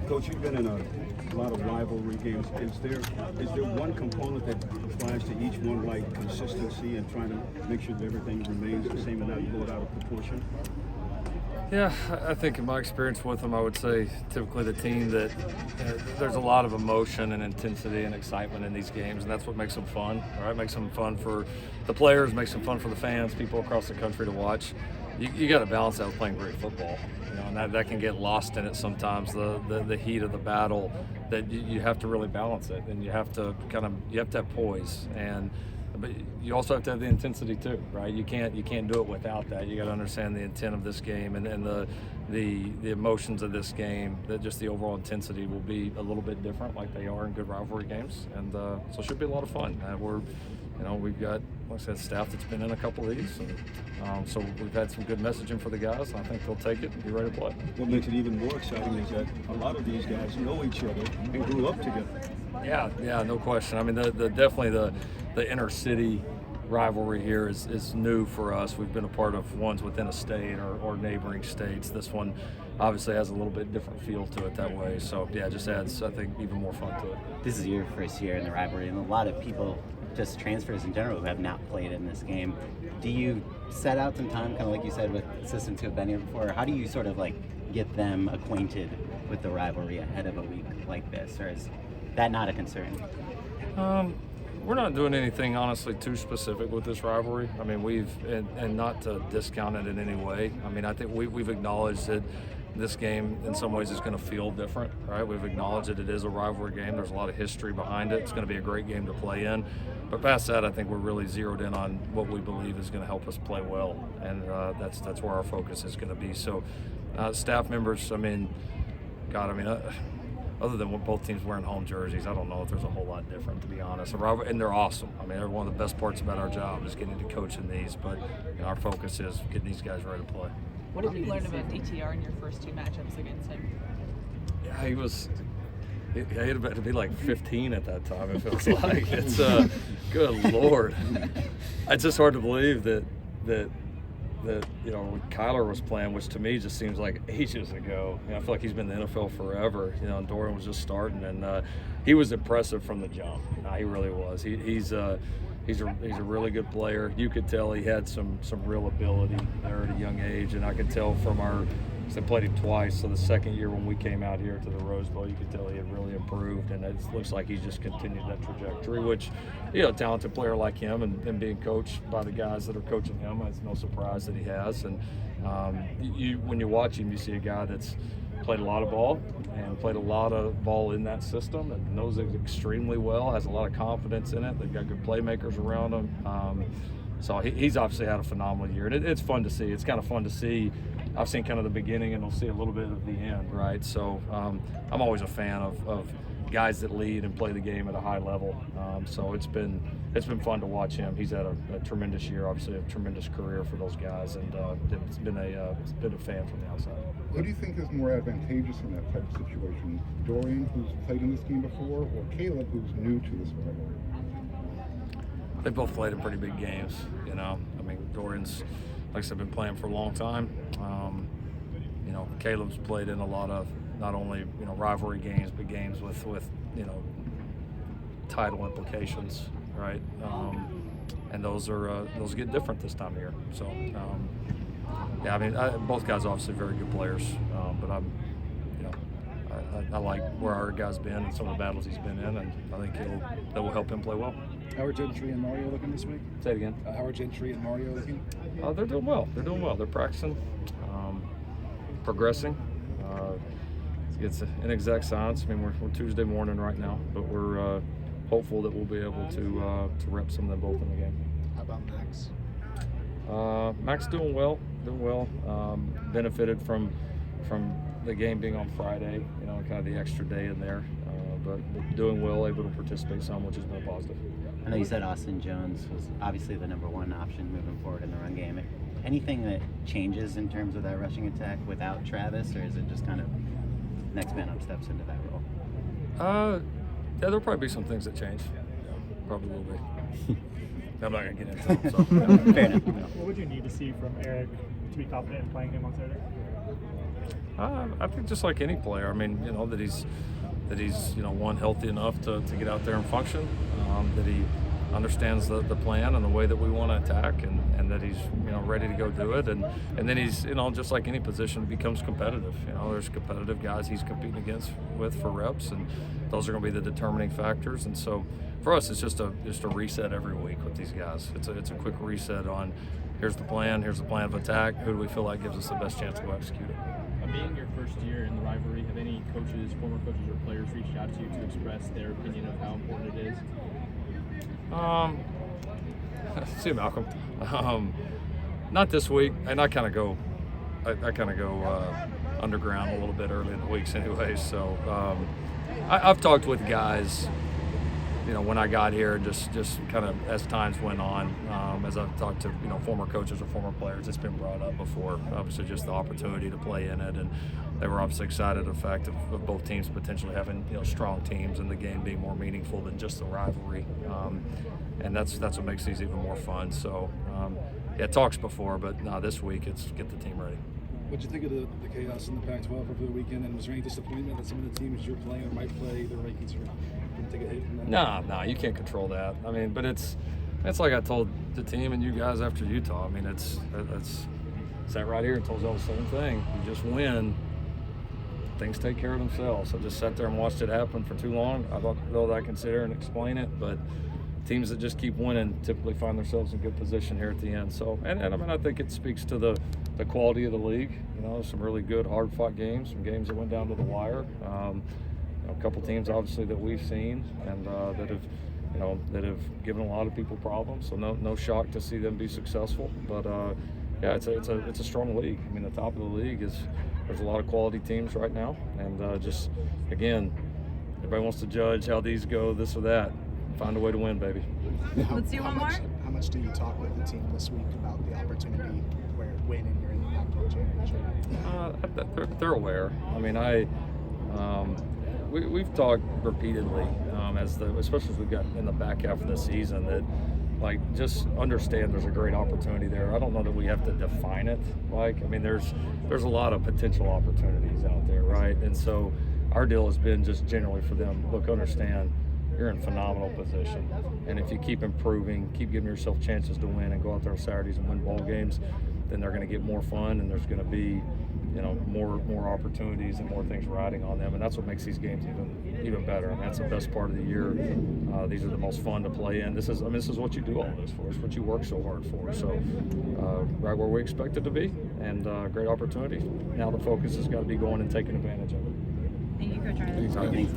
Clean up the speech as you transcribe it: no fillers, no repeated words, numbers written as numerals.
Coach, you've been in a lot of rivalry games. Is there one component that applies to each one, like consistency and trying to make sure that everything remains the same and not blow it out of proportion? Yeah, I think in my experience with them, I would say typically the team that there's a lot of emotion and intensity and excitement in these games, and that's what makes them fun, right? Makes them fun for the players, makes them fun for the fans, people across the country to watch. You got to balance that with playing great football, and that can get lost in it sometimes. The heat of the battle, that you have to really balance it, and you have to have poise, but you also have to have the intensity too, right? You can't do it without that. You got to understand the intent of this game and the emotions of this game. That just the overall intensity will be a little bit different, like they are in good rivalry games, and so it should be a lot of fun. We've got, like I said, staff that's been in a couple of these, and so we've had some good messaging for the guys. I think they'll take it and be ready to play. What makes it even more exciting is that a lot of these guys know each other and grew up together. Yeah, no question. I mean, definitely the inner city rivalry here is new for us. We've been a part of ones within a state or neighboring states. This one obviously has a little bit different feel to it that way. So yeah, it just adds, I think, even more fun to it. This is your first year in the rivalry, and a lot of people, just transfers in general, who have not played in this game. Do you set out some time, kind of like you said, with assistants who have been here before? How do you sort of like get them acquainted with the rivalry ahead of a week like this, or is that not a concern? We're not doing anything honestly too specific with this rivalry. I mean, and not to discount it in any way. I mean, I think we've acknowledged that this game in some ways is going to feel different, right? We've acknowledged that it is a rivalry game. There's a lot of history behind it. It's going to be a great game to play in. But past that, I think we're really zeroed in on what we believe is going to help us play well, and that's where our focus is going to be. So, staff members, other than both teams wearing home jerseys, I don't know if there's a whole lot different, to be honest. And they're awesome. I mean, they're one of the best parts about our job is getting to coach in these. But our focus is getting these guys ready to play. What have you learned about DTR in your first two matchups against him? Yeah, he had to be like 15 at that time, it feels like. It's good Lord. It's just hard to believe that when Kyler was playing, which to me just seems like ages ago. I feel like he's been in the NFL forever. And Dorian was just starting, and he was impressive from the jump. He really was. He's a really good player. You could tell he had some real ability there at a young age, and I could tell from I played him twice, so the second year when we came out here to the Rose Bowl, you could tell he had really improved, and it looks like he's just continued that trajectory, which, a talented player like him and being coached by the guys that are coaching him, it's no surprise that he has. And when you watch him, you see a guy that's played a lot of ball and played a lot of ball in that system and knows it extremely well, has a lot of confidence in it. They've got good playmakers around him. So he's obviously had a phenomenal year, and it's fun to see. It's kind of fun to see. I've seen kind of the beginning, and we'll see a little bit of the end, right? So I'm always a fan of guys that lead and play the game at a high level. So it's been fun to watch him. He's had a tremendous year, obviously a tremendous career for those guys, and it's been a fan from the outside. Who do you think is more advantageous in that type of situation? Dorian, who's played in this game before, or Caleb, who's new to this rivalry? They both played in pretty big games, I mean, Dorian's, like I said, been playing for a long time. Caleb's played in a lot of not only rivalry games, but games with title implications, right? And those get different this time of year. So both guys are obviously very good players, but I like where our guy's been and some of the battles he's been in, and I think that will help him play well. How are Gentry and Mario looking this week? Say it again. How are Gentry and Mario looking? They're doing well. They're practicing, progressing. It's an inexact science. I mean, we're Tuesday morning right now, but we're hopeful that we'll be able to rep some of them both in the game. How about Max? Max doing well. Benefited from the game being on Friday, kind of the extra day in there, but doing well, able to participate some, which has been a positive. I know you said Austin Jones was obviously the number one option moving forward in the run game. Anything that changes in terms of that rushing attack without Travis, or is it just kind of next man up steps into that role? There'll probably be some things that change. Yeah, probably will be. I'm not going to get into them. So. Fair enough. What would you need to see from Eric to be confident in playing him on Saturday? I think just like any player. I mean, you know, that he's one, healthy enough to get out there and function, that he understands the plan and the way that we want to attack, and that he's, you know, ready to go do it, and then he's, you know, just like any position, becomes competitive. You know, there's competitive guys he's competing with for reps, and those are going to be the determining factors. And so for us, it's just a reset every week with these guys. It's a quick reset on here's the plan of attack. Who do we feel like gives us the best chance to go execute it? Being your first year in the rivalry, have any coaches, former coaches, or players reached out to you to express their opinion of how important it is? See you, Malcolm. Not this week, and I kind of go underground a little bit early in the weeks anyway. So I've talked with guys, you know, when I got here, just kind of as times went on, as I've talked to, you know, former coaches or former players, it's been brought up before. Obviously, just the opportunity to play in it, and they were obviously excited the fact of both teams potentially having, you know, strong teams and the game being more meaningful than just the rivalry, and that's what makes these even more fun. So yeah, talks before, but no, this week it's get the team ready. What do you think of the chaos in the Pac-12 over the weekend, and was there any disappointment that some of the teams you're playing or might play, the rankings are going to take a hit from that? No, you can't control that. I mean, but it's like I told the team and you guys after Utah. I mean, it's sat right here and told y'all the same thing. You just win, things take care of themselves. I just sat there and watched it happen for too long. I thought that I can sit here and explain it, but teams that just keep winning typically find themselves in good position here at the end. So, and I mean, I think it speaks to the quality of the league. You know, some really good, hard-fought games, some games that went down to the wire. A couple teams, obviously, that we've seen and that have given a lot of people problems. So no shock to see them be successful. But yeah, it's a strong league. I mean, the top of the league there's a lot of quality teams right now, and just again, everybody wants to judge how these go, this or that. Find a way to win, baby. Let's do one more. How much do you talk with the team this week about the opportunity where winning you're in the Pac-12 championship? They're aware. I mean, we've talked repeatedly, especially as we've got in the back half of the season, that like just understand there's a great opportunity there. I don't know that we have to define it. Like, I mean, there's a lot of potential opportunities out there, right? And so our deal has been just generally for them, look, understand you're in phenomenal position, and if you keep improving, keep giving yourself chances to win and go out there on Saturdays and win ball games, then they're going to get more fun, and there's going to be, you know, more opportunities and more things riding on them, and that's what makes these games even better. I mean, that's the best part of the year. These are the most fun to play in. This is what you do all this for. It's what you work so hard for. So right where we expect it to be, and great opportunity. Now the focus has got to be going and taking advantage of it. Thank you, Coach Riley.